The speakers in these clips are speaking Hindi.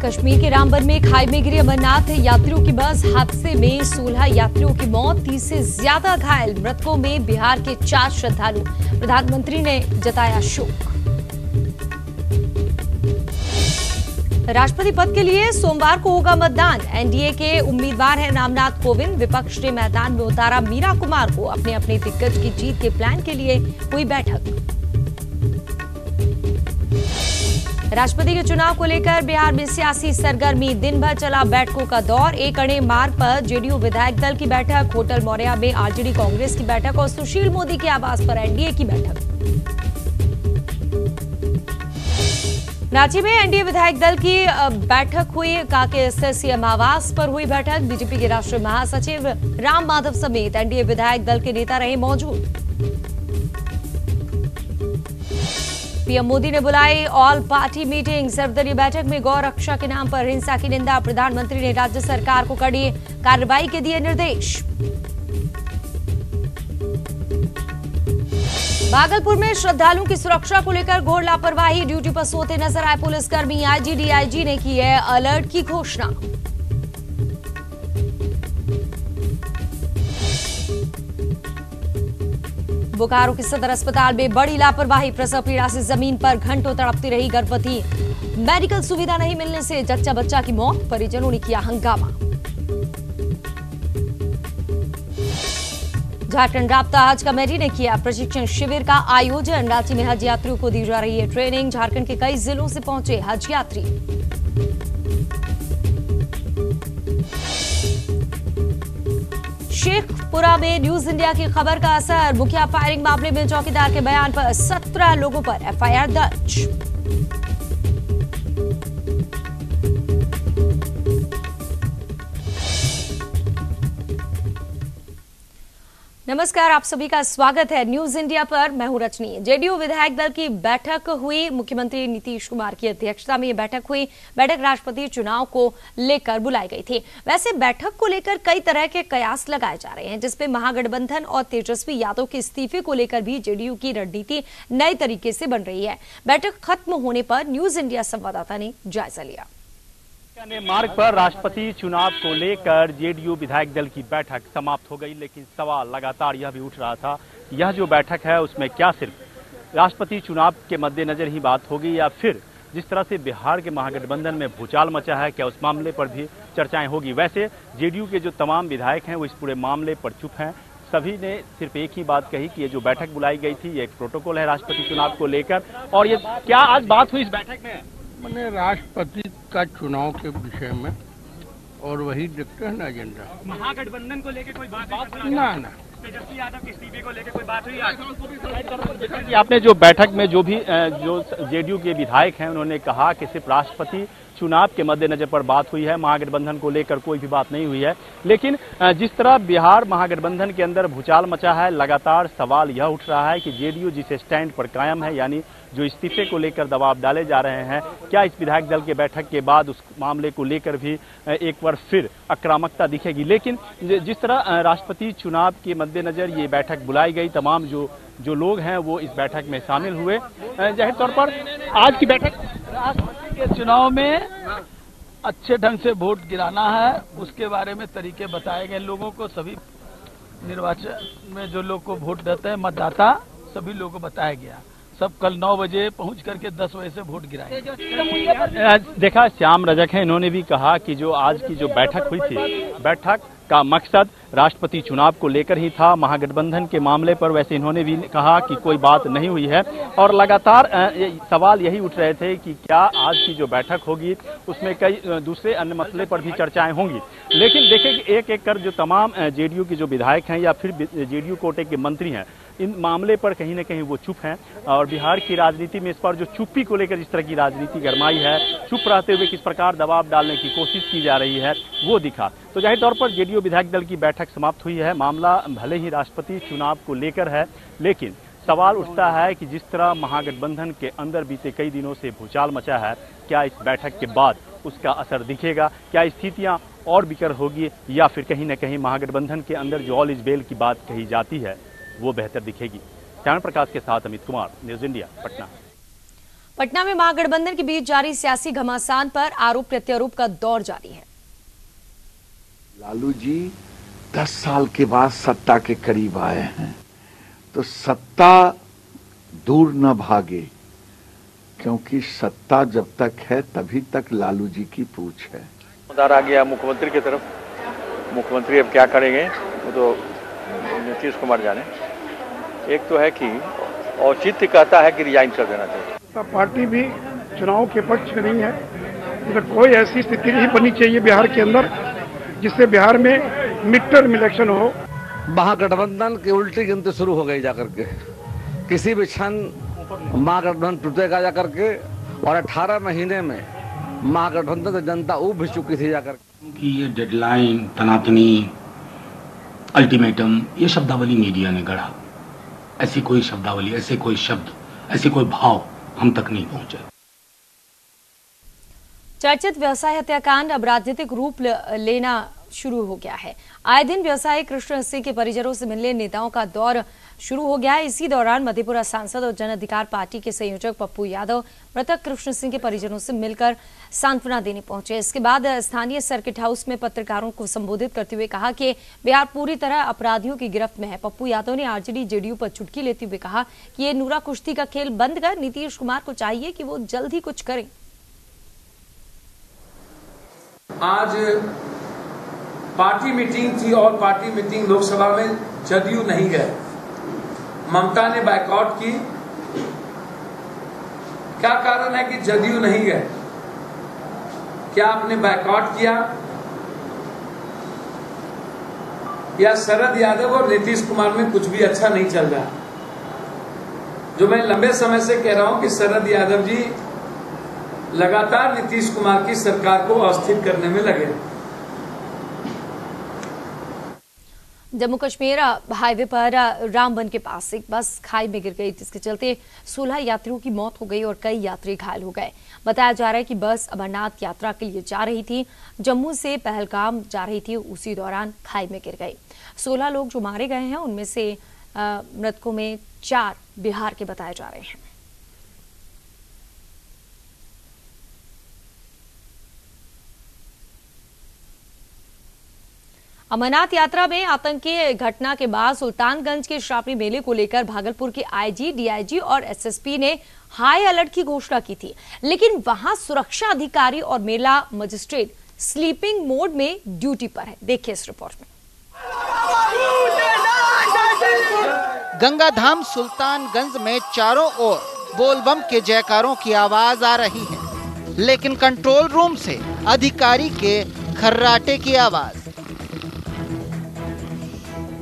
कश्मीर के रामबन में खाई में गिरी अमरनाथ यात्रियों की बस। हादसे में 16 यात्रियों की मौत, 30 से ज्यादा घायल। मृतकों में बिहार के 4 श्रद्धालु। प्रधानमंत्री ने जताया शोक। राष्ट्रपति पद के लिए सोमवार को होगा मतदान। एनडीए के उम्मीदवार हैं रामनाथ कोविंद। विपक्ष ने मैदान में उतारा मीरा कुमार को। अपने अपने दिग्गज की जीत के प्लान के लिए हुई बैठक। राष्ट्रपति के चुनाव को लेकर बिहार में सियासी सरगर्मी। दिन भर चला बैठकों का दौर। एक अणे मार्ग पर जेडीयू विधायक दल की बैठक, होटल मौर्या में आरजेडी कांग्रेस की बैठक और सुशील मोदी के आवास पर एनडीए की बैठक। रांची में एनडीए विधायक दल की बैठक हुई। काके स्थित सीएम आवास पर हुई बैठक। बीजेपी के राष्ट्रीय महासचिव राम माधव समेत एनडीए विधायक दल के नेता रहे मौजूद। पीएम मोदी ने बुलाई ऑल पार्टी मीटिंग। सर्वदलीय बैठक में गौ रक्षा के नाम पर हिंसा की निंदा। प्रधानमंत्री ने राज्य सरकार को कड़ी कार्रवाई के दिए निर्देश। भागलपुर में श्रद्धालुओं की सुरक्षा को लेकर घोर लापरवाही। ड्यूटी पर सोते नजर आए पुलिसकर्मी। आईजी डीआईजी ने की है अलर्ट की घोषणा। बोकारो के सदर अस्पताल में बड़ी लापरवाही। प्रसव पीड़ा से जमीन पर घंटों तड़पती रही गर्भवती। मेडिकल सुविधा नहीं मिलने से जच्चा बच्चा की मौत। परिजनों ने किया हंगामा। झारखंड राब्ता हज कमेटी ने किया प्रशिक्षण शिविर का आयोजन। रांची में हज यात्रियों को दी जा रही है ट्रेनिंग। झारखंड के कई जिलों से पहुंचे हज यात्री। शेखपुरा में न्यूज इंडिया की खबर का असर। मुखिया फायरिंग मामले में चौकीदार के बयान पर 17 लोगों पर एफआईआर दर्ज। नमस्कार, आप सभी का स्वागत है न्यूज इंडिया पर। मैं हूं रजनी। जेडीयू विधायक दल की बैठक हुई। मुख्यमंत्री नीतीश कुमार की अध्यक्षता में यह बैठक हुई। बैठक राष्ट्रपति चुनाव को लेकर बुलाई गई थी। वैसे बैठक को लेकर कई तरह के कयास लगाए जा रहे हैं, जिसपे महागठबंधन और तेजस्वी यादव के इस्तीफे को लेकर भी जेडीयू की रणनीति नए तरीके से बन रही है। बैठक खत्म होने पर न्यूज इंडिया संवाददाता ने जायजा लिया। मार्ग पर राष्ट्रपति चुनाव को लेकर जेडीयू विधायक दल की बैठक समाप्त हो गई, लेकिन सवाल लगातार यह भी उठ रहा था, यह जो बैठक है उसमें क्या सिर्फ राष्ट्रपति चुनाव के मद्देनजर ही बात होगी या फिर जिस तरह से बिहार के महागठबंधन में भूचाल मचा है, क्या उस मामले पर भी चर्चाएं होगी। वैसे जेडीयू के जो तमाम विधायक हैं वो इस पूरे मामले पर चुप हैं। सभी ने सिर्फ एक ही बात कही कि ये जो बैठक बुलाई गई थी ये एक प्रोटोकॉल है राष्ट्रपति चुनाव को लेकर। और ये क्या आज बात हुई इस बैठक में? मैंने राष्ट्रपति का चुनाव के विषय में और वही देखते हैं ना एजेंडा। महागठबंधन को लेकर कोई बात ना तेजस्वी यादव के इस्तीफे को लेकर कोई बात हुई आज? आपने जो बैठक में जो जेडीयू के विधायक हैं उन्होंने कहा कि सिर्फ राष्ट्रपति चुनाव के मद्देनजर पर बात हुई है, महागठबंधन को लेकर कोई भी बात नहीं हुई है। लेकिन जिस तरह बिहार महागठबंधन के अंदर भूचाल मचा है, लगातार सवाल यह उठ रहा है कि जेडीयू जिस स्टैंड पर कायम है, यानी जो इस्तीफे को लेकर दबाव डाले जा रहे हैं, क्या इस विधायक दल के बैठक के बाद उस मामले को लेकर भी एक बार फिर आक्रामकता दिखेगी। लेकिन जिस तरह राष्ट्रपति चुनाव के मद्देनजर ये बैठक बुलाई गई, तमाम जो लोग हैं वो इस बैठक में शामिल हुए। जाहिर तौर पर आज की बैठक राष्ट्रपति के चुनाव में अच्छे ढंग से वोट गिराना है, उसके बारे में तरीके बताए गए लोगों को। सभी निर्वाचन में जो लोग को वोट देते हैं मतदाता, सभी लोगों को बताया गया। सब कल 9 बजे पहुंच करके 10 बजे से वोट गिराएंगे। देखा, श्याम रजक है, इन्होंने भी कहा कि जो आज की जो बैठक हुई थी, बैठक का मकसद राष्ट्रपति चुनाव को लेकर ही था। महागठबंधन के मामले पर वैसे इन्होंने भी कहा कि कोई बात नहीं हुई है। और लगातार सवाल यही उठ रहे थे कि क्या आज की जो बैठक होगी उसमें कई दूसरे अन्य मसले पर भी चर्चाएं होंगी। लेकिन देखिए, एक एक कर जो तमाम जेडीयू के जो विधायक हैं या फिर जेडीयू कोटे के मंत्री हैं, इन मामले पर कहीं न कहीं वो चुप हैं। और बिहार की राजनीति में इस पर जो चुप्पी को लेकर जिस तरह की राजनीति गरमाई है, चुप रहते हुए किस प्रकार दबाव डालने की कोशिश की जा रही है, वो दिखा। तो जाहिर तौर पर जेडीयू विधायक दल की बैठक समाप्त हुई है। मामला भले ही राष्ट्रपति चुनाव को लेकर है, लेकिन सवाल उठता है कि जिस तरह महागठबंधन के अंदर बीते कई दिनों से भूचाल मचा है, क्या इस बैठक के बाद उसका असर दिखेगा? क्या स्थितियां और बिकर होगी या फिर कहीं न कहीं महागठबंधन के अंदर जो ऑल इज वेल की बात कही जाती है वो बेहतर दिखेगी? श्याम प्रकाश के साथ अमित कुमार, न्यूज इंडिया, पटना। पटना में महागठबंधन के बीच जारी सियासी घमासान पर आरोप प्रत्यारोप का दौर जारी है। लालू जी 10 साल के बाद सत्ता के करीब आए हैं, तो सत्ता दूर न भागे, क्योंकि सत्ता जब तक है तभी तक लालू जी की पूछ है। आ गया मुख्यमंत्री की तरफ, मुख्यमंत्री अब क्या करेंगे वो तो नीतीश कुमार जाने। एक तो है कि औचित्य कहता है कि रिजाइन कर देना चाहिए। पार्टी भी चुनाव के पक्ष में नहीं है, मतलब कोई ऐसी स्थिति नहीं बनी चाहिए बिहार के अंदर जिससे बिहार में मिड टर्म इलेक्शन हो। महागठबंधन की उल्टी गिनती शुरू हो गई जाकर के, किसी भी क्षण महागठबंधन टूटेगा जाकर के, और 18 महीने में महागठबंधन की जनता उब भी चुकी थी जाकर कि ये डेडलाइन, तनातनी, अल्टीमेटम, ये शब्दावली मीडिया ने गढ़ा। ऐसी कोई शब्दावली, ऐसे कोई शब्द, ऐसे कोई भाव हम तक नहीं पहुंचे। चर्चित व्यवसाय हत्याकांड अब राजनीतिक रूप लेना शुरू हो गया है। आए दिन व्यवसायी कृष्ण सिंह के परिजनों से मिलने नेताओं का दौर शुरू हो गया है। इसी दौरान मधेपुरा सांसद और जन अधिकार पार्टी के संयोजक पप्पू यादव मृतक कृष्ण सिंह के परिजनों से मिलकर सांत्वना देने पहुंचे। इसके बाद स्थानीय सर्किट हाउस में पत्रकारों को संबोधित करते हुए कहा कि बिहार पूरी तरह अपराधियों की गिरफ्त में है। पप्पू यादव ने आरजेडी जेडीयू पर चुटकी लेते हुए कहा कि ये नूरा कुश्ती का खेल बंद कर नीतीश कुमार को चाहिए कि वो जल्द ही कुछ करें। आज पार्टी मीटिंग थी और पार्टी मीटिंग लोकसभा में जदयू नहीं गए, ममता ने बायकॉट की। क्या कारण है कि जदयू नहीं गए? क्या आपने बायकॉट किया या शरद यादव और नीतीश कुमार में कुछ भी अच्छा नहीं चल रहा? जो मैं लंबे समय से कह रहा हूं कि शरद यादव जी लगातार नीतीश कुमार की सरकार को अस्थिर करने में लगे। जम्मू कश्मीर हाईवे पर रामबन के पास एक बस खाई में गिर गई, जिसके चलते 16 यात्रियों की मौत हो गई और कई यात्री घायल हो गए। बताया जा रहा है कि बस अमरनाथ यात्रा के लिए जा रही थी, जम्मू से पहलगाम जा रही थी, उसी दौरान खाई में गिर गई। 16 लोग जो मारे गए हैं उनमें से मृतकों में 4 बिहार के बताए जा रहे हैं। अमरनाथ यात्रा में आतंकी घटना के बाद सुल्तानगंज के श्रावणी मेले को लेकर भागलपुर के आईजी, डीआईजी और एसएसपी ने हाई अलर्ट की घोषणा की थी, लेकिन वहां सुरक्षा अधिकारी और मेला मजिस्ट्रेट स्लीपिंग मोड में ड्यूटी पर है। देखिए इस रिपोर्ट में। गंगाधाम सुल्तानगंज में चारों ओर बोलबम के जयकारों की आवाज आ रही है, लेकिन कंट्रोल रूम से अधिकारी के खर्राटे की आवाज।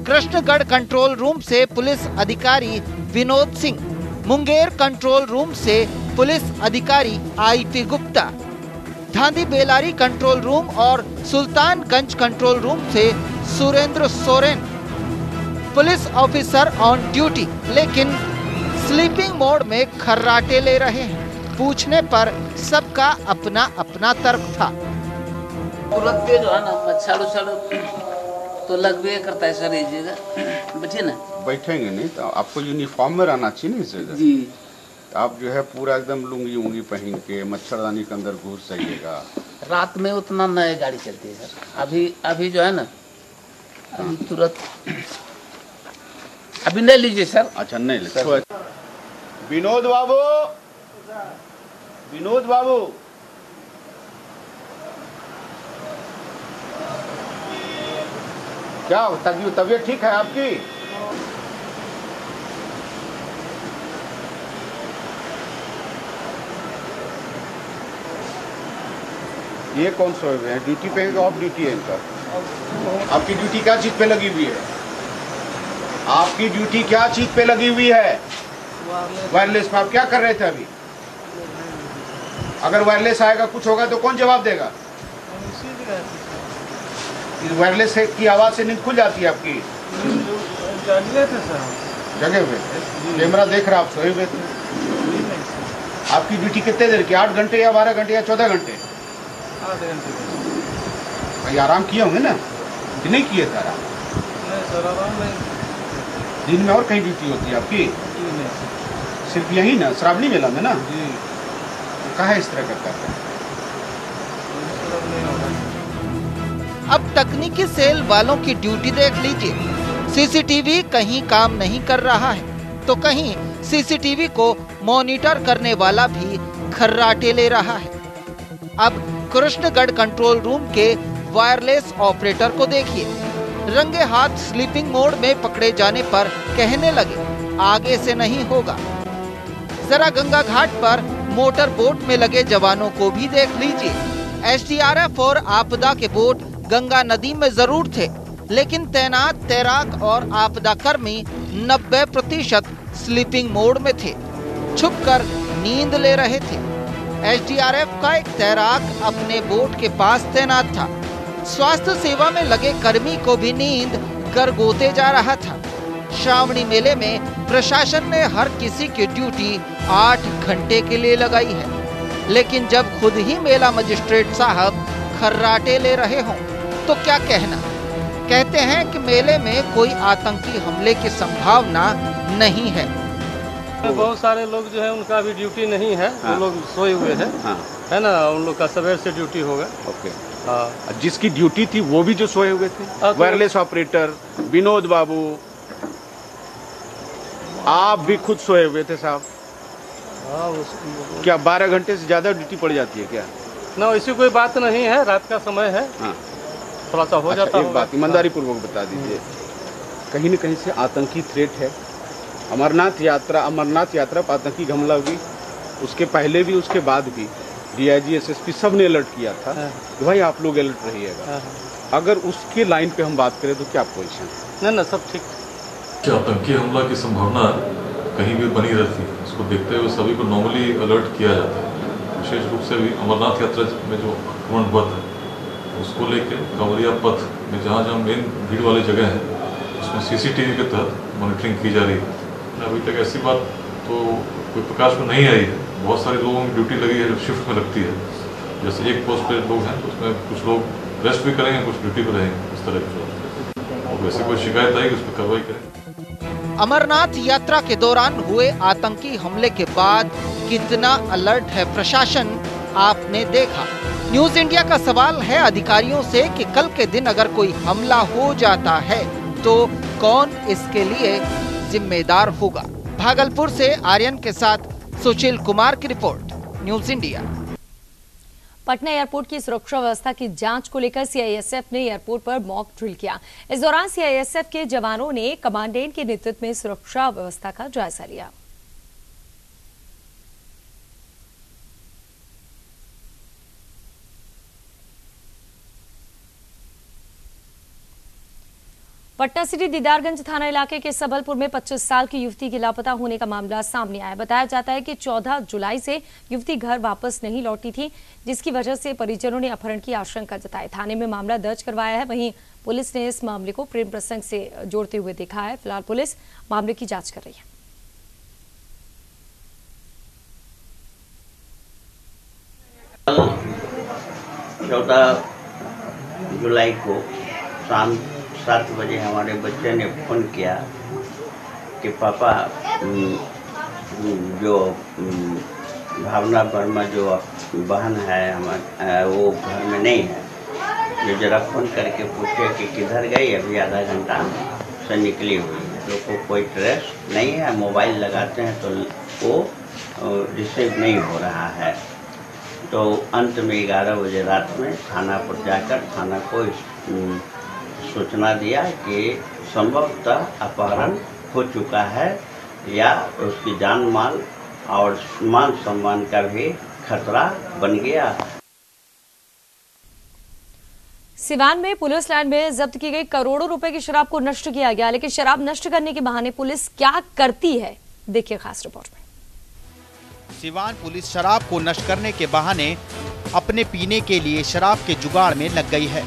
कृष्णगढ़ कंट्रोल रूम से पुलिस अधिकारी विनोद सिंह, मुंगेर कंट्रोल रूम से पुलिस अधिकारी IP Gupta, Dhandhi Belari control room और सुल्तानगंज कंट्रोल रूम से Surendra Soren police officer on duty, लेकिन स्लीपिंग मोड में खर्राटे ले रहे हैं। पूछने पर सबका अपना अपना तर्क था। तुरंत जो है ना मच्छर तो लगवे करता है सर, लीजिएगा बैठिए ना। बैठेंगे नहीं तो आपको यूनिफॉर्म में रहना चाहिए ना इस जगह जी। तो आप जो है पूरा एकदम लुंगी उंगी पहन के मच्छरदानी के अंदर घुस जाइएगा। रात में उतना नए गाड़ी चलती है सर। अभी जो है ना अभी तुरंत अभी नहीं लीजिए सर। अच्छा नहीं ले। विनोद बाबू, विनोद बाबू, क्या तबीयत ठीक है आपकी? ये कौन सा है? ड्यूटी पे है, ऑफ ड्यूटी है इनका? आपकी ड्यूटी क्या चीज पे लगी हुई है? आपकी ड्यूटी क्या चीज पे लगी हुई है? वायरलेस पे आप क्या कर रहे थे अभी? अगर वायरलेस आएगा कुछ होगा तो कौन जवाब देगा? वायरलेस की आवाज से नींद खुल जाती है आपकी? जगह पे कैमरा देख रहा, आप सोए हुए थे। आपकी ड्यूटी कितने देर की? 8 घंटे या 12 घंटे या 14 घंटे? 8 घंटे। भाई आराम किए होंगे ना कि नहीं किए थे आराम? नहीं सर, आराम नहीं। दिन में और कहीं ड्यूटी होती है आपकी? सिर्फ यही ना, श्रावणी मेला में ना? कहाँ इस तरह करता है? अब तकनीकी सेल वालों की ड्यूटी देख लीजिए। सीसीटीवी कहीं काम नहीं कर रहा है तो कहीं सीसीटीवी को मॉनिटर करने वाला भी खर्राटे ले रहा है। अब कृष्णगढ़ कंट्रोल रूम के वायरलेस ऑपरेटर को देखिए, रंगे हाथ स्लीपिंग मोड में पकड़े जाने पर कहने लगे आगे से नहीं होगा। जरा गंगा घाट पर मोटर बोट में लगे जवानों को भी देख लीजिए। एसडीआरएफ और आपदा के बोट गंगा नदी में जरूर थे, लेकिन तैनात तैराक और आपदा कर्मी 90% स्लीपिंग मोड में थे, छुपकर नींद ले रहे थे। एसडीआरएफ का एक तैराक अपने बोट के पास तैनात था। स्वास्थ्य सेवा में लगे कर्मी को भी नींद गरगोते जा रहा था। श्रावणी मेले में प्रशासन ने हर किसी की ड्यूटी 8 घंटे के लिए लगाई है, लेकिन जब खुद ही मेला मजिस्ट्रेट साहब खर्राटे ले रहे हों तो क्या कहना। कहते हैं कि मेले में कोई आतंकी हमले की संभावना नहीं है। बहुत सारे लोग जो है उनका भी ड्यूटी नहीं है, वो लोग सोए हुए हैं, है ना, उन लोग का सवेर से ड्यूटी होगा। ओके, हाँ। जिसकी ड्यूटी थी वो भी जो सोए हुए थे, वायरलेस ऑपरेटर विनोद बाबू, आप भी खुद सोए हुए थे साहब। क्या 12 घंटे से ज्यादा ड्यूटी पड़ जाती है क्या? ना, ऐसी कोई बात नहीं है, रात का समय है, थोड़ा सा हो जाता है। एक बात ईमानदारी पूर्वक बता दीजिए, कहीं न कहीं से आतंकी थ्रेट है। अमरनाथ यात्रा पर आतंकी हमला हुई, उसके पहले भी उसके बाद भी डीआईजी एसएसपी सब ने अलर्ट किया था कि भाई आप लोग अलर्ट रहिएगा। अगर उसके लाइन पे हम बात करें तो क्या पोजीशन? ना सब ठीक। आतंकी हमला की संभावना कहीं भी बनी रहती है, इसको देखते हुए सभी को नॉर्मली अलर्ट किया जाता है। विशेष रूप से भी अमरनाथ यात्रा में जो आक्रमण हुआ था उसको लेकर कांवरिया पथ में जहाँ मेन भीड़ वाली जगह है उसमें सीसीटीवी के तहत मॉनिटरिंग की जा रही है। अभी तक ऐसी बात तो कोई प्रकाश में नहीं आई है। बहुत सारे लोगों की ड्यूटी लगी है जो शिफ्ट में लगती है, जैसे एक पोस्ट पे लोग हैं तो उसमें कुछ लोग रेस्ट भी करेंगे, कुछ ड्यूटी पे रहेंगे, इस तरह की। और वैसे कोई शिकायत आएगी उस पर कार्रवाई करें। अमरनाथ यात्रा के दौरान हुए आतंकी हमले के बाद कितना अलर्ट है प्रशासन, आपने देखा। न्यूज इंडिया का सवाल है अधिकारियों से कि कल के दिन अगर कोई हमला हो जाता है तो कौन इसके लिए जिम्मेदार होगा। भागलपुर से आर्यन के साथ सुशील कुमार की report, news India. Patna airport की सुरक्षा व्यवस्था की जांच को लेकर सीआईएसएफ ने एयरपोर्ट पर मॉक ड्रिल किया। इस दौरान सीआईएसएफ के जवानों ने कमांडेंट के नेतृत्व में सुरक्षा व्यवस्था का जायजा लिया। पटना सिटी दीदारगंज थाना इलाके के सबलपुर में 25 साल की युवती के लापता होने का मामला सामने आया। बताया जाता है कि 14 जुलाई से युवती घर वापस नहीं लौटी थी, जिसकी वजह से परिजनों ने अपहरण की आशंका जताई। थाने में मामला दर्ज करवाया है। वहीं पुलिस ने इस मामले को प्रेम प्रसंग से जोड़ते हुए देखा है। फिलहाल पुलिस मामले की जांच कर रही है। 14 जुलाई को शाम 7 बजे हमारे बच्चे ने फ़ोन किया कि पापा जो भावना वर्मा जो बहन है हमारे वो घर में नहीं है, जो जरा फ़ोन करके पूछे कि किधर गई, अभी आधा घंटा से निकली हुई है, तो कोई ट्रेस नहीं है। मोबाइल लगाते हैं तो वो रिसीव नहीं हो रहा है। तो अंत में 11 बजे रात में थाना पर जाकर थाना को सूचना दिया कि संभवतः अपहरण हो चुका है या उसकी जान माल और मान सम्मान का भी खतरा बन गया। सिवान में पुलिस लाइन में जब्त की गई करोड़ों रुपए की शराब को नष्ट किया गया। लेकिन शराब नष्ट करने के बहाने पुलिस क्या करती है, देखिए खास रिपोर्ट में। सिवान पुलिस शराब को नष्ट करने के बहाने अपने पीने के लिए शराब के जुगाड़ में लग गई है।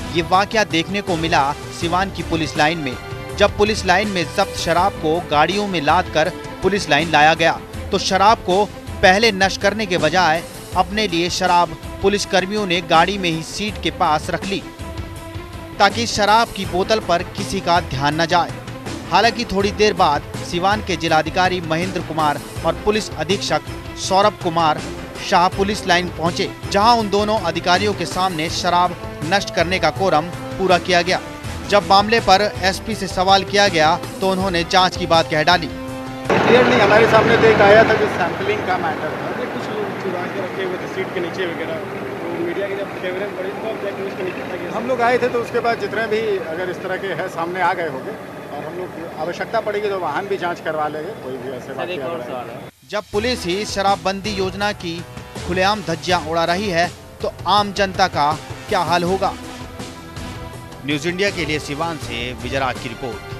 ये वाकया देखने को मिला सिवान की पुलिस लाइन में। जब पुलिस लाइन में जब्त शराब को गाड़ियों में लाद कर पुलिस लाइन लाया गया तो शराब को पहले नष्ट करने के बजाय अपने लिए शराब पुलिस कर्मियों ने गाड़ी में ही सीट के पास रख ली ताकि शराब की बोतल पर किसी का ध्यान न जाए। हालांकि थोड़ी देर बाद सिवान के जिलाधिकारी महेंद्र कुमार और पुलिस अधीक्षक सौरभ कुमार शाह पुलिस लाइन पहुंचे, जहां उन दोनों अधिकारियों के सामने शराब नष्ट करने का कोरम पूरा किया गया। जब मामले पर एसपी से सवाल किया गया तो उन्होंने जांच की बात कह डाली। क्लियर नहीं, हमारे सामने तो एक आया था जो सैंपलिंग का मैटर था, कुछ लोग चुरा के रखे हुए थे सीट के नीचे वगैरह, तो मीडिया की जब कवरेज बढ़ी तो उसके नीचे हम लोग आए थे, तो उसके बाद जितने भी अगर इस तरह के है सामने आ गए होंगे, और हम लोग आवश्यकता पड़ेगी तो वाहन भी जाँच करवा लेंगे, कोई भी ऐसे बात। जब पुलिस ही शराबबंदी योजना की खुलेआम धज्जियां उड़ा रही है तो आम जनता का क्या हाल होगा। न्यूज इंडिया के लिए सिवान से विजयराज की रिपोर्ट।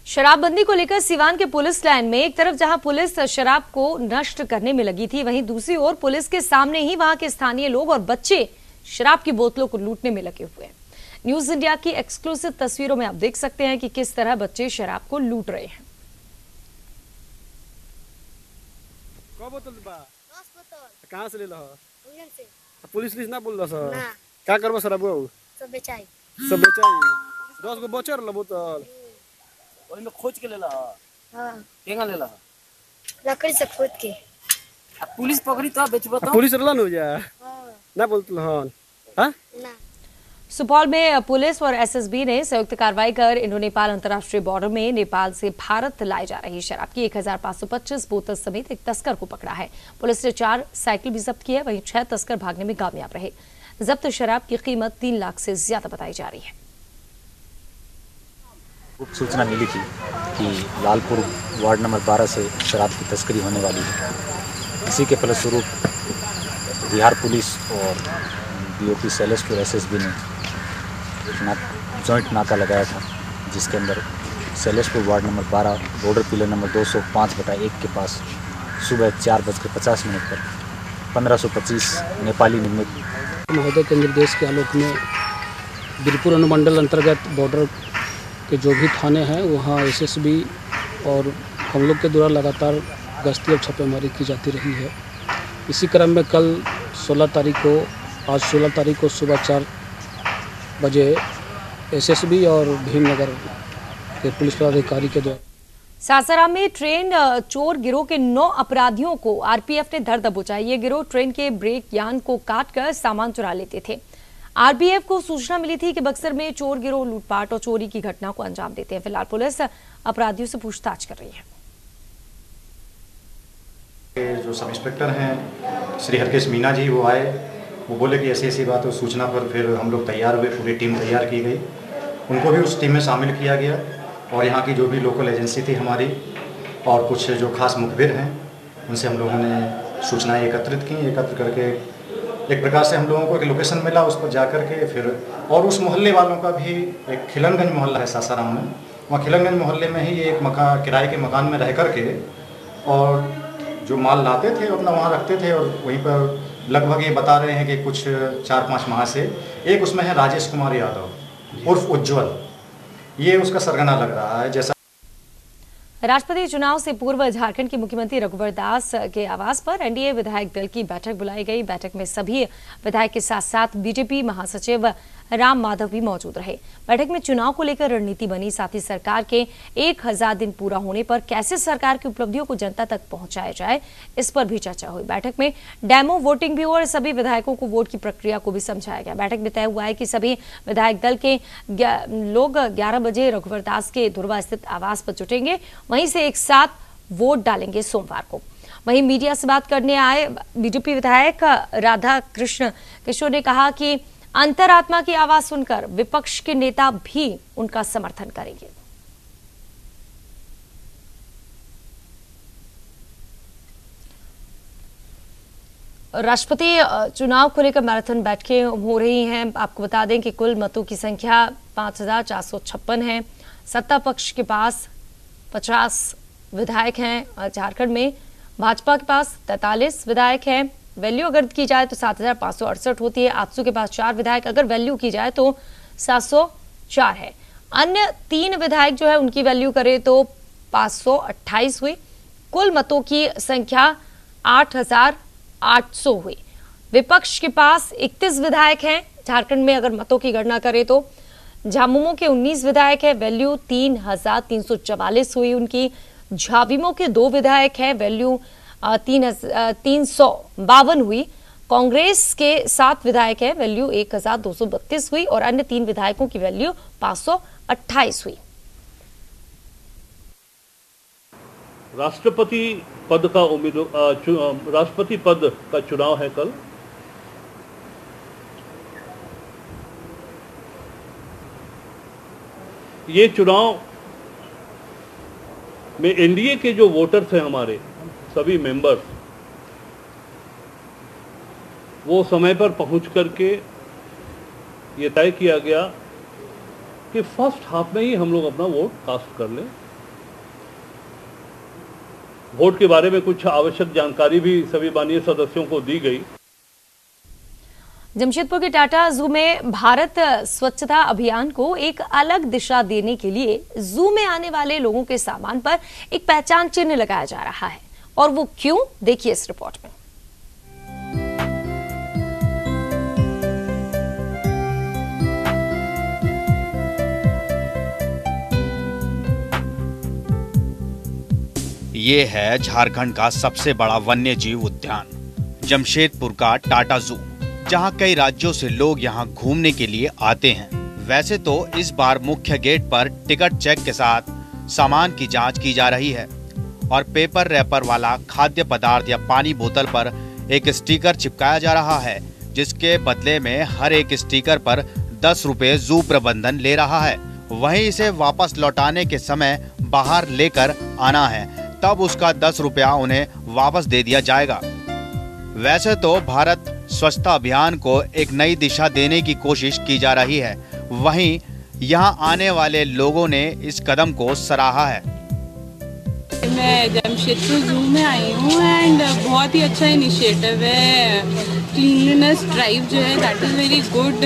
शराबबंदी को लेकर सिवान के पुलिस लाइन में एक तरफ जहां पुलिस शराब को नष्ट करने में लगी थी, वहीं दूसरी ओर पुलिस के सामने ही वहां के स्थानीय लोग और बच्चे शराब की बोतलों को लूटने में लगे हुए हैं। न्यूज इंडिया की एक्सक्लूसिव तस्वीरों में आप देख सकते हैं कि किस तरह बच्चे शराब को लूट रहे हैं। कहाँ से ले लो? पुलिस ना बोल रहा सर क्या करबो शराब सब बेचाई 10 गो बचर ल बोतल ओइ में खोज के लेला। हां केगा लेला? लकड़ी से खोद के। पुलिस पकड़ी तो बेचबो तो पुलिस रलन हो जा। हां ना बोलतल हन। हां ना। सुपौल में पुलिस और एसएसबी ने संयुक्त कार्रवाई कर इंडो नेपाल अंतर्राष्ट्रीय बॉर्डर में नेपाल से भारत लाई जा रही शराब की 1525 बोतल समेत एक तस्कर को पकड़ा है। पुलिस ने 4 साइकिल भी जब्त की है, वहीं 6 तस्कर भागने में कामयाब रहे। जब्त शराब की कीमत 3 लाख से ज्यादा बताई जा रही है। गुप्त सूचना मिली थी कि लालपुर वार्ड नंबर 12 से शराब की तस्करी होने वाली है। इसी के फलस्वरूप बिहार पुलिस और बीओपी सैलेसपुर एसएसबी ने जॉइंट नाका लगाया था, जिसके अंदर Sailespur ward number 12 border pillar number 205/1 के पास सुबह 4:50 पर 1525 नेपाली निर्मित महोदय के निर्देश के आलोक में बीरपुर अनुमंडल अंतर्गत बॉर्डर के जो भी थाने हैं वहाँ एसएसबी और हम लोग के द्वारा लगातार गश्ती और छापेमारी की जाती रही है। इसी क्रम में कल 16 तारीख को सुबह 4 बजे एसएसबी और भीमनगर के पुलिस पदाधिकारी के द्वारा सासाराम में ट्रेन चोर गिरोह के 9 अपराधियों को आरपीएफ ने धर दबोचा। ये गिरोह ट्रेन के ब्रेक यान को काटकर सामान चुरा लेते थे। आरपीएफ को सूचना मिली थी कि बक्सर में चोर गिरोह लूटपाट और चोरी की घटना को अंजाम देते हैं। फिलहाल पुलिस अपराधियों से पूछताछ कर रही है। जो सब इंस्पेक्टर हैं श्री हरकेश मीना जी, वो आए, वो बोले कि ऐसी ऐसी बात है। सूचना पर फिर हम लोग तैयार हुए, पूरी टीम तैयार की गई, उनको भी उस टीम में शामिल किया गया और यहाँ की जो भी लोकल एजेंसी थी हमारी और कुछ जो खास मुखबिर हैं उनसे हम लोगों ने सूचनाएं एकत्र करके एक प्रकार से हम लोगों को एक लोकेशन मिला, उस पर जा कर के फिर और उस मोहल्ले वालों का भी एक खिलनगंज मोहल्ला है सासाराम में, वहाँ खिलनगंज मोहल्ले में ही एक किराए के मकान में रह कर के और जो माल लाते थे अपना वहाँ रखते थे और वहीं पर लगभग ये बता रहे हैं कि कुछ 4-5 माह से एक उसमें है राजेश कुमार यादव उर्फ उज्ज्वल, ये उसका सरगना लग रहा है। जैसा राष्ट्रपति चुनाव से पूर्व झारखंड के मुख्यमंत्री रघुवर दास के आवास पर एनडीए विधायक दल की बैठक बुलाई गई। बैठक में सभी विधायक के साथ साथ बीजेपी महासचिव राम माधव भी मौजूद रहे। बैठक में चुनाव को लेकर रणनीति बनी, साथ ही सरकार के 1000 दिन पूरा होने पर कैसे सरकार की उपलब्धियों को जनता तक पहुंचाया जाए, इस पर भी चर्चा हुई। बैठक में डेमो वोटिंग भी हुआ और सभी विधायकों को वोट की प्रक्रिया को भी समझाया गया। बैठक में तय हुआ है कि सभी विधायक दल के लोग 11 बजे रघुवर दास के धुरवा स्थित आवास पर जुटेंगे, वहीं से एक साथ वोट डालेंगे सोमवार को। वहीं मीडिया से बात करने आए बीजेपी विधायक राधा कृष्ण किशोर ने कहा कि अंतरात्मा की आवाज सुनकर विपक्ष के नेता भी उनका समर्थन करेंगे। राष्ट्रपति चुनाव को लेकर मैराथन बैठकें हो रही हैं। आपको बता दें कि कुल मतों की संख्या 5456 है। सत्ता पक्ष के पास 50 विधायक हैं झारखंड में, भाजपा के पास 43 विधायक हैं। वैल्यू अगर की जाए तो 7568 होती है। आजसू के पास 4 विधायक, अगर वैल्यू की जाए तो 704 है। अन्य 3 विधायक जो है उनकी वैल्यू करें तो 528 हुई। कुल मतों की संख्या 8800 हुई। विपक्ष के पास 31 विधायक हैं झारखंड में, अगर मतों की गणना करें तो झामुमो के 19 विधायक है, वैल्यू 3344 हुई उनकी। झाविमो के 2 विधायक हैं, वैल्यू 352 हुई। कांग्रेस के 7 विधायक हैं, वैल्यू 1232 हुई और अन्य 3 विधायकों की वैल्यू 528 हुई। राष्ट्रपति पद का चुनाव है कल। ये चुनाव में एनडीए के जो वोटर्स हैं, हमारे सभी मेंबर्स, वो समय पर पहुंच करके ये तय किया गया कि फर्स्ट हाफ में ही हम लोग अपना वोट कास्ट कर लें। वोट के बारे में कुछ आवश्यक जानकारी भी सभी माननीय सदस्यों को दी गई। जमशेदपुर के टाटा जू में भारत स्वच्छता अभियान को एक अलग दिशा देने के लिए जू में आने वाले लोगों के सामान पर एक पहचान चिन्ह लगाया जा रहा है, और वो क्यों, देखिए इस रिपोर्ट में। ये है झारखंड का सबसे बड़ा वन्य जीव उद्यान, जमशेदपुर का टाटा जू, जहां कई राज्यों से लोग यहां घूमने के लिए आते हैं। वैसे तो इस बार मुख्य गेट पर टिकट चेक के साथ सामान की जांच की जा रही है और पेपर रैपर वाला खाद्य पदार्थ या पानी बोतल पर एक स्टिकर चिपकाया जा रहा है, जिसके बदले में हर एक स्टिकर पर 10 रुपए जू प्रबंधन ले रहा है। वहीं इसे वापस लौटाने के समय बाहर लेकर आना है, तब उसका 10 रुपया उन्हें वापस दे दिया जाएगा। वैसे तो भारत स्वच्छता अभियान को एक नई दिशा देने की कोशिश की जा रही है, वहीं यहां आने वाले लोगों ने इस कदम को सराहा है। मैं जमशेदपुर जू में आई हूँ एंड बहुत ही अच्छा इनिशिएटिव है। क्लीनलीनेस ड्राइव जो है दैट इज़ वेरी गुड।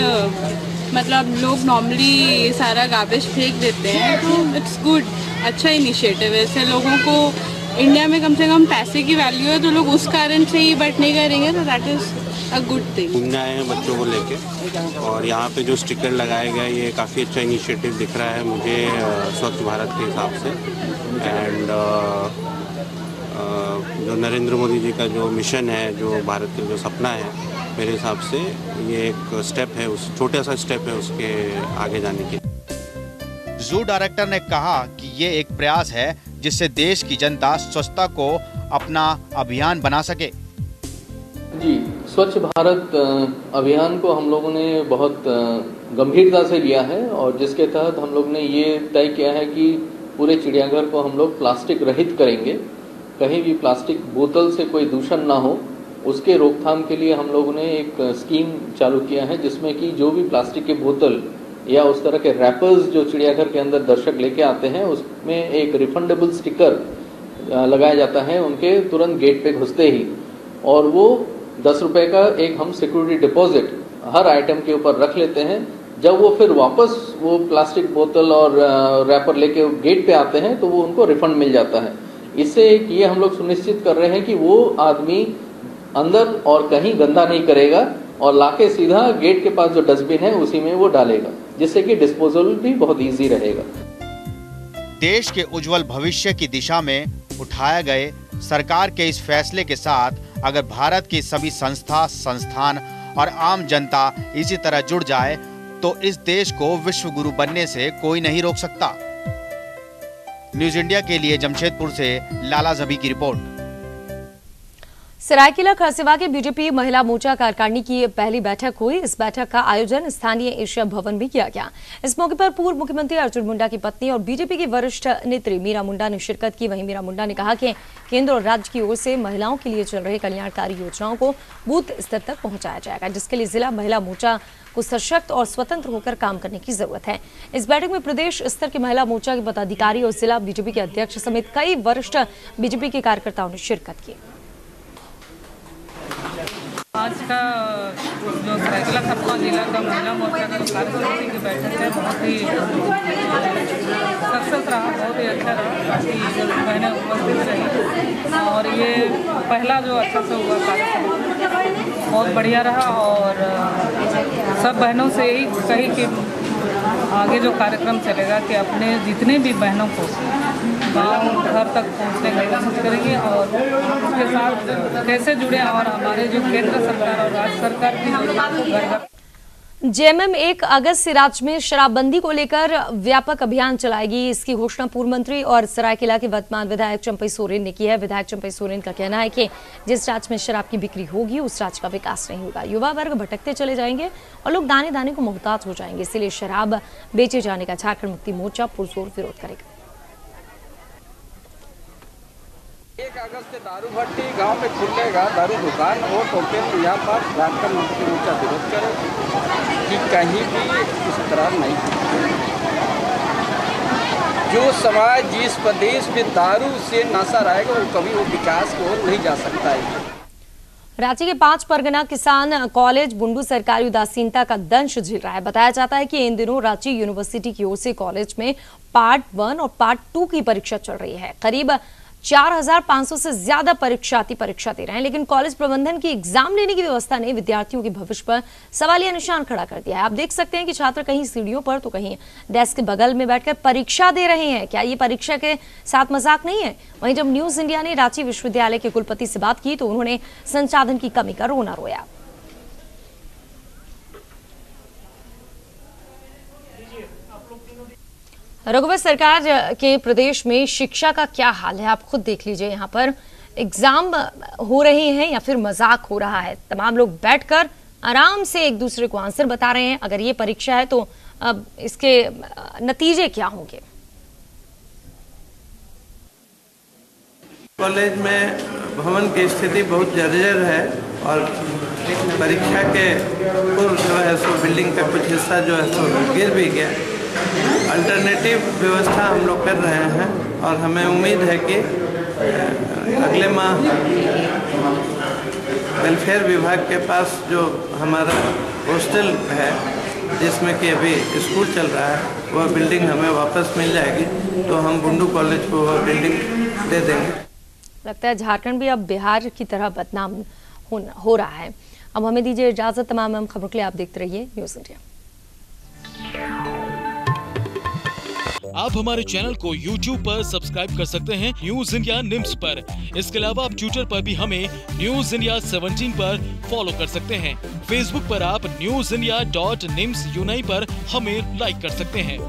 मतलब लोग नॉर्मली सारा गार्बेज फेंक देते हैं, तो इट्स गुड, अच्छा इनिशिएटिव है। इससे लोगों को इंडिया में कम से कम पैसे की वैल्यू है, तो लोग उस कारण से ही बट नहीं करेंगे, तो that is a good thing. घूमने आए हैं बच्चों को लेके, और यहाँ पे जो स्टिकर लगाए गए ये काफ़ी अच्छा इनिशिएटिव दिख रहा है मुझे स्वच्छ भारत के हिसाब से। एंड जो नरेंद्र मोदी जी का जो मिशन है, जो भारत का जो सपना है, मेरे हिसाब से ये एक स्टेप है, उस छोटा सा स्टेप है उसके आगे जाने के। जू डायरेक्टर ने कहा कि ये एक प्रयास है जिससे देश की जनता स्वच्छता को अपना अभियान बना सके। जी, स्वच्छ भारत अभियान को हम लोगों ने बहुत गंभीरता से लिया है, और जिसके तहत हम लोग ने ये तय किया है कि पूरे चिड़ियाघर को हम लोग प्लास्टिक रहित करेंगे। कहीं भी प्लास्टिक बोतल से कोई दूषण ना हो, उसके रोकथाम के लिए हम लोगों ने एक स्कीम चालू किया है, जिसमें कि जो भी प्लास्टिक के बोतल या उस तरह के रैपर्स जो चिड़ियाघर के अंदर दर्शक लेके आते हैं, उसमें एक रिफंडेबल स्टिकर लगाया जाता है उनके तुरंत गेट पे घुसते ही, और वो 10 रुपए का एक हम सिक्योरिटी डिपॉजिट हर आइटम के ऊपर रख लेते हैं। जब वो फिर वापस वो प्लास्टिक बोतल और रैपर लेके गेट पे आते हैं, तो वो उनको रिफंड मिल जाता है। इससे ये हम लोग सुनिश्चित कर रहे हैं कि वो आदमी अंदर और कहीं गंदा नहीं करेगा, और लाके सीधा गेट के पास जो डस्टबिन है उसी में वो डालेगा, जिससे कि डिस्पोजल भी बहुत इजी रहेगा। देश के उज्जवल भविष्य की दिशा में उठाए गए सरकार के इस फैसले के साथ अगर भारत की सभी संस्था, संस्थान और आम जनता इसी तरह जुड़ जाए, तो इस देश को विश्व गुरु बनने से कोई नहीं रोक सकता। न्यूज इंडिया के लिए जमशेदपुर से लाला जबी की रिपोर्ट। सरायकेला खरसिवा के बीजेपी महिला मोर्चा कार्यकारिणी की पहली बैठक हुई। इस बैठक का आयोजन स्थानीय एशिया भवन में किया गया। इस मौके पर पूर्व मुख्यमंत्री अर्जुन मुंडा की पत्नी और बीजेपी की वरिष्ठ नेत्री मीरा मुंडा ने शिरकत की। वहीं मीरा मुंडा ने कहा कि केंद्र और राज्य की ओर से महिलाओं के लिए चल रहे कल्याणकारी योजनाओं को बूथ स्तर तक पहुंचाया जाएगा, जिसके लिए जिला महिला मोर्चा को सशक्त और स्वतंत्र होकर काम करने की जरूरत है। इस बैठक में प्रदेश स्तर के महिला मोर्चा के पदाधिकारी और जिला बीजेपी के अध्यक्ष समेत कई वरिष्ठ बीजेपी के कार्यकर्ताओं ने शिरकत की। आज का जो सरायकेला खरसिवा जिला का महिला मोर्चा का कार्यसमिति की बैठक है, बहुत ही सक्सेस रहा, बहुत ही अच्छा रहा। काफ़ी बहनें उपस्थित रही और ये पहला जो अच्छा से हुआ कार्यक्रम बहुत बढ़िया रहा। और सब बहनों से यही कही कि आगे जो कार्यक्रम चलेगा कि अपने जितने भी बहनों को गांव घर तक पहुंचने की कोशिश करेंगे और उसके साथ कैसे जुड़े और हमारे जो केंद्र सरकार और राज्य सरकार की योजनाओं को घर घर। जेएमएम 1 अगस्त से राज्य में शराबबंदी को लेकर व्यापक अभियान चलाएगी। इसकी घोषणा पूर्व मंत्री और सरायकेला के वर्तमान विधायक चंपई सोरेन ने की है। विधायक चंपई सोरेन का कहना है कि जिस राज्य में शराब की बिक्री होगी उस राज्य का विकास नहीं होगा। युवा वर्ग भटकते चले जाएंगे और लोग दाने दाने को मोहताज हो जाएंगे। इसलिए शराब बेचे जाने का झारखंड मुक्ति मोर्चा पुरजोर विरोध करेगा। 1 अगस्त से दारू भट्टी गांव में खुलेगा, दारू दुकान और टोटल यहाँ पर झारखंड मुक्ति मोर्चा विरोध करेगा कि कहीं भी इस तरह नहीं। जो समाज जिस प्रदेश में दारू से नशा रहेगा वो कभी वो विकास की ओर नहीं जा सकता है। रांची के 5 परगना किसान कॉलेज बुंडू सरकारी उदासीनता का दंश झेल रहा है। बताया जाता है कि इन दिनों रांची यूनिवर्सिटी की ओर से कॉलेज में पार्ट 1 और पार्ट 2 की परीक्षा चल रही है। करीब 4500 से ज्यादा परीक्षार्थी परीक्षा दे रहे हैं, लेकिन कॉलेज प्रबंधन की एग्जाम लेने की व्यवस्था ने विद्यार्थियों के भविष्य पर सवालिया निशान खड़ा कर दिया है। आप देख सकते हैं कि छात्र कहीं सीढ़ियों पर तो कहीं डेस्क के बगल में बैठकर परीक्षा दे रहे हैं। क्या ये परीक्षा के साथ मजाक नहीं है? वहीं जब न्यूज इंडिया ने रांची विश्वविद्यालय के कुलपति से बात की तो उन्होंने संसाधन की कमी का रोना रोया। रघुवर सरकार के प्रदेश में शिक्षा का क्या हाल है आप खुद देख लीजिए। यहाँ पर एग्जाम हो रहे हैं या फिर मजाक हो रहा है। तमाम लोग बैठकर आराम से एक दूसरे को आंसर बता रहे हैं। अगर ये परीक्षा है तो अब इसके नतीजे क्या होंगे? कॉलेज में भवन की स्थिति बहुत जर्जर है और परीक्षा के पूर्व जो है सो बिल्डिंग का कुछ हिस्सा जो है सो गिर भी गया। अल्टरनेटिव व्यवस्था हम लोग कर रहे हैं और हमें उम्मीद है कि अगले माह वेलफेयर विभाग के पास जो हमारा हॉस्टल है जिसमें कि अभी स्कूल चल रहा है वह बिल्डिंग हमें वापस मिल जाएगी तो हम बुंडू कॉलेज को वह बिल्डिंग दे देंगे। लगता है झारखंड भी अब बिहार की तरह बदनाम हो रहा है। अब हमें दीजिए इजाजत। तमाम खबरों के लिए आप देखते रहिए न्यूज इंडिया। आप हमारे चैनल को YouTube पर सब्सक्राइब कर सकते हैं न्यूज इंडिया निम्स पर। इसके अलावा आप ट्विटर पर भी हमें न्यूज इंडिया 17 पर फॉलो कर सकते हैं। फेसबुक पर आप newsindia.nimsUnai पर हमें लाइक कर सकते हैं।